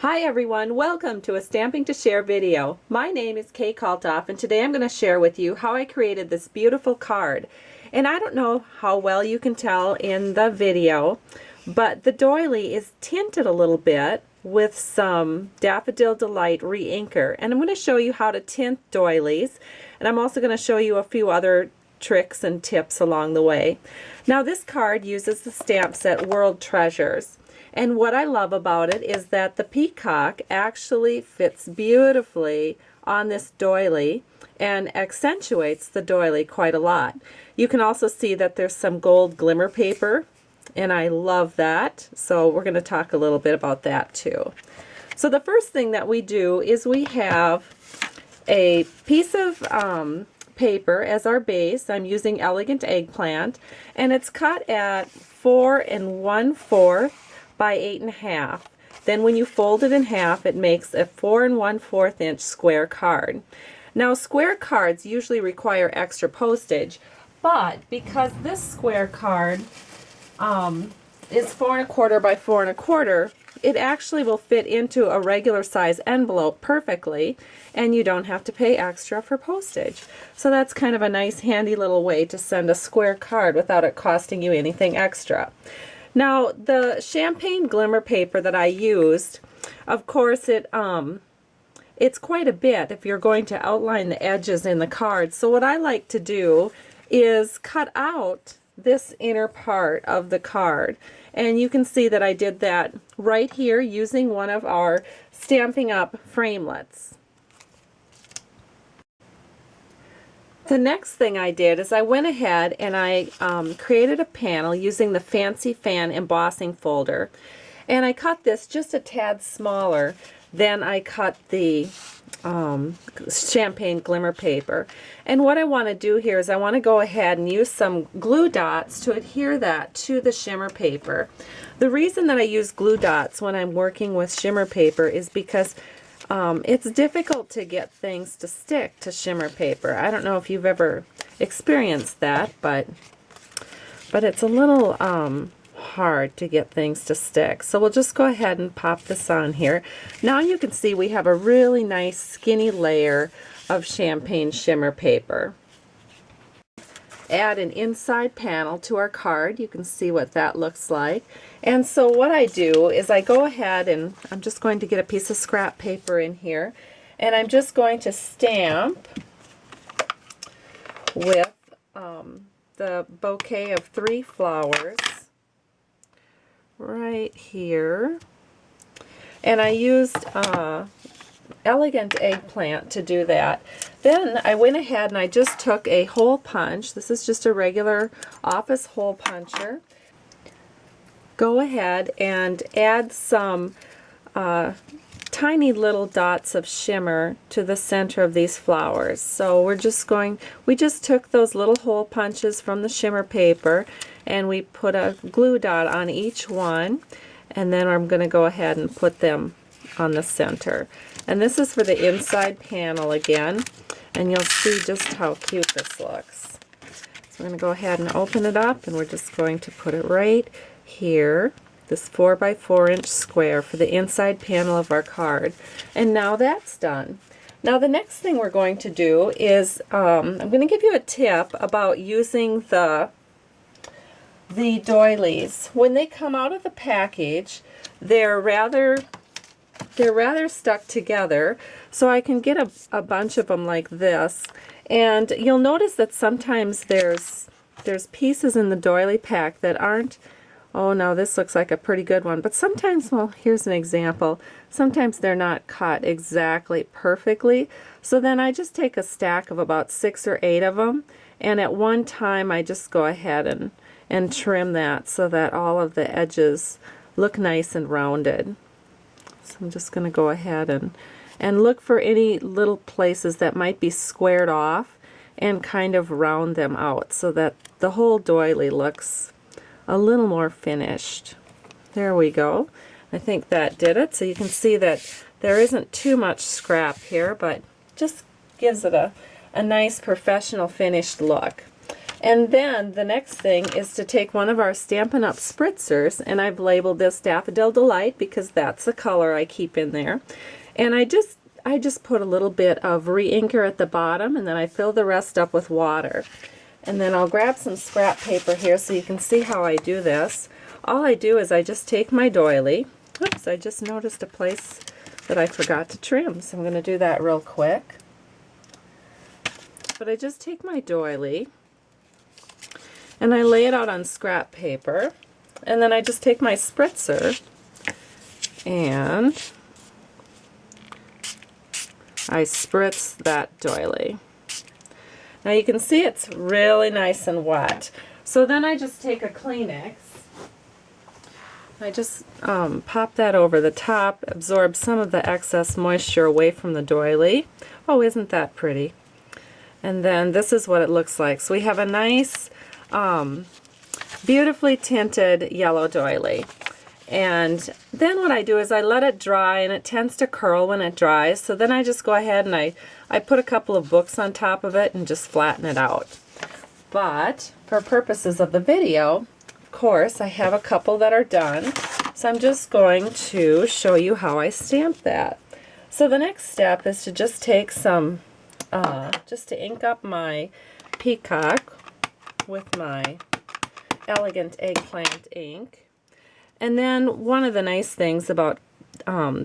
Hi everyone, welcome to a Stamping to Share video. My name is Kalthoff and today I'm going to share with you how I created this beautiful card. And I don't know how well you can tell in the video, but the doily is tinted a little bit with some Daffodil Delight re-inker. And I'm going to show you how to tint doilies, and I'm also going to show you a few other tricks and tips along the way. Now this card uses the stamp set World Treasures. And what I love about it is that the peacock actually fits beautifully on this doily and accentuates the doily quite a lot. You can also see that there's some gold glimmer paper, and I love that. So we're going to talk a little bit about that too. So the first thing that we do is we have a piece of paper as our base. I'm using Elegant Eggplant, and it's cut at 4 1/4 by 8 1/2. Then when you fold it in half, it makes a 4 1/4 inch square card. Now square cards usually require extra postage, but because this square card is 4 1/4 by 4 1/4, it actually will fit into a regular size envelope perfectly, and you don't have to pay extra for postage. So that's kind of a nice handy little way to send a square card without it costing you anything extra. Now the champagne glimmer paper that I used, of course it's quite a bit if you're going to outline the edges in the card. So what I like to do is cut out this inner part of the card. And you can see that I did that right here using one of our Stampin' Up framelits. The next thing I did is I went ahead and I created a panel using the Fancy Fan embossing folder, and I cut this just a tad smaller than I cut the champagne glimmer paper. And what I want to do here is I want to go ahead and use some glue dots to adhere that to the shimmer paper. The reason that I use glue dots when I'm working with shimmer paper is because it's difficult to get things to stick to shimmer paper. I don't know if you've ever experienced that, but it's a little hard to get things to stick. So we'll just go ahead and pop this on here. Now you can see we have a really nice skinny layer of champagne shimmer paper. Add an inside panel to our card. You can see what that looks like. And so what I do is I go ahead and I'm just going to get a piece of scrap paper in here, and I'm just going to stamp with the bouquet of 3 flowers right here. And I used Elegant Eggplant to do that. Then I went ahead and I just took a hole punch. This is just a regular office hole puncher. Go ahead and add some tiny little dots of shimmer to the center of these flowers. So we just took those little hole punches from the shimmer paper and we put a glue dot on each one, and then I'm going to go ahead and put them on the center. And this is for the inside panel again, and you'll see just how cute this looks. So we're going to go ahead and open it up, and we're just going to put it right here, this 4 by 4 inch square for the inside panel of our card. And now that's done. Now the next thing we're going to do is I'm going to give you a tip about using the doilies. When they come out of the package, they're rather stuck together, so I can get a bunch of them like this. And you'll notice that sometimes there's pieces in the doily pack that aren't, oh no, this looks like a pretty good one, but sometimes, well, here's an example, sometimes they're not cut exactly perfectly. So then I just take a stack of about 6 or 8 of them, and at one time I just go ahead and trim that so that all of the edges look nice and rounded. So I'm just going to go ahead and look for any little places that might be squared off and kind of round them out so that the whole doily looks a little more finished. There we go. I think that did it. So you can see that there isn't too much scrap here, but just gives it a nice professional finished look. And then the next thing is to take one of our Stampin' Up! Spritzers, and I've labeled this Daffodil Delight because that's the color I keep in there. And I just put a little bit of re-inker at the bottom, and then I fill the rest up with water. And then I'll grab some scrap paper here so you can see how I do this. All I do is I just take my doily. Oops, I just noticed a place that I forgot to trim, so I'm going to do that real quick. But I just take my doily and I lay it out on scrap paper, and then I just take my spritzer and I spritz that doily. Now you can see it's really nice and wet. So then I just take a Kleenex, I just pop that over the top, absorb some of the excess moisture away from the doily. Oh, isn't that pretty? And then this is what it looks like. So we have a nice beautifully tinted yellow doily. And then what I do is I let it dry, and it tends to curl when it dries. So then I just go ahead and I put a couple of books on top of it and just flatten it out. But for purposes of the video, of course, I have a couple that are done. So I'm just going to show you how I stamp that. So the next step is to just take some, just to ink up my peacock with my Elegant Eggplant ink. And then one of the nice things about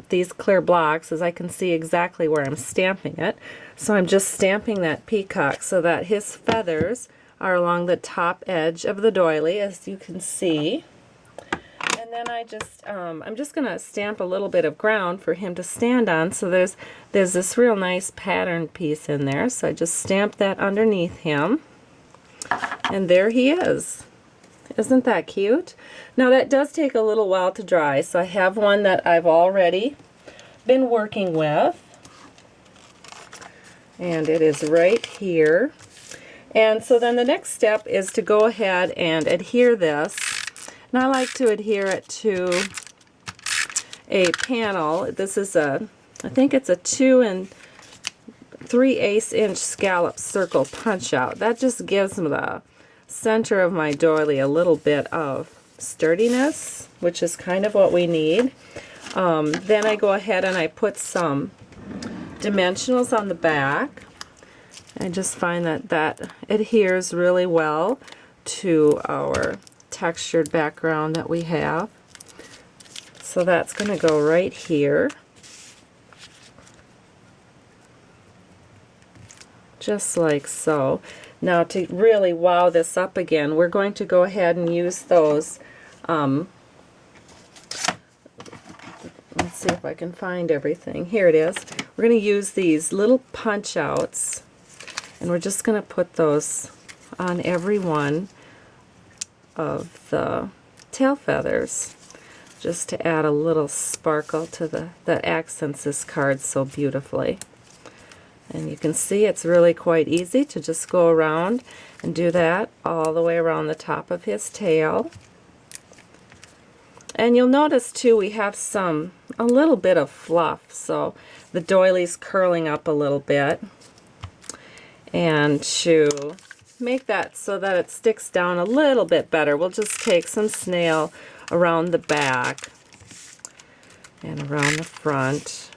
these clear blocks is I can see exactly where I'm stamping it. So I'm just stamping that peacock so that his feathers are along the top edge of the doily, as you can see. And then I'm just going to stamp a little bit of ground for him to stand on. So there's this real nice pattern piece in there. So I just stamp that underneath him. And there he is. Isn't that cute? Now that does take a little while to dry, so I have one that I've already been working with. And it is right here. And so then the next step is to go ahead and adhere this. And I like to adhere it to a panel. This is I think it's a 2 3/8 inch scallop circle punch out. That just gives the center of my doily a little bit of sturdiness, which is kind of what we need. Then I go ahead and I put some dimensionals on the back. I just find that adheres really well to our textured background that we have. So that's going to go right here. Just like so. Now to really wow this up again, we're going to go ahead and use those, let's see if I can find everything. Here it is. We're going to use these little punch outs, and we're just going to put those on every one of the tail feathers, just to add a little sparkle to that accents this card so beautifully. And you can see it's really quite easy to just go around and do that all the way around the top of his tail. And you'll notice too we have a little bit of fluff, so the doily's curling up a little bit. And to make that so that it sticks down a little bit better, we'll just take some snail around the back and around the front.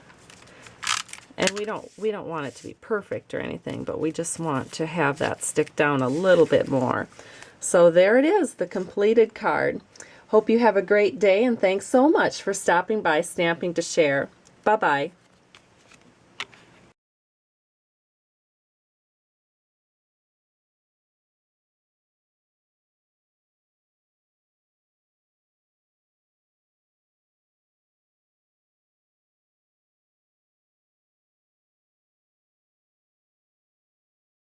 And we don't want it to be perfect or anything, but we just want to have that stick down a little bit more. So there it is, the completed card. Hope you have a great day, and thanks so much for stopping by Stamping to Share. Bye-bye.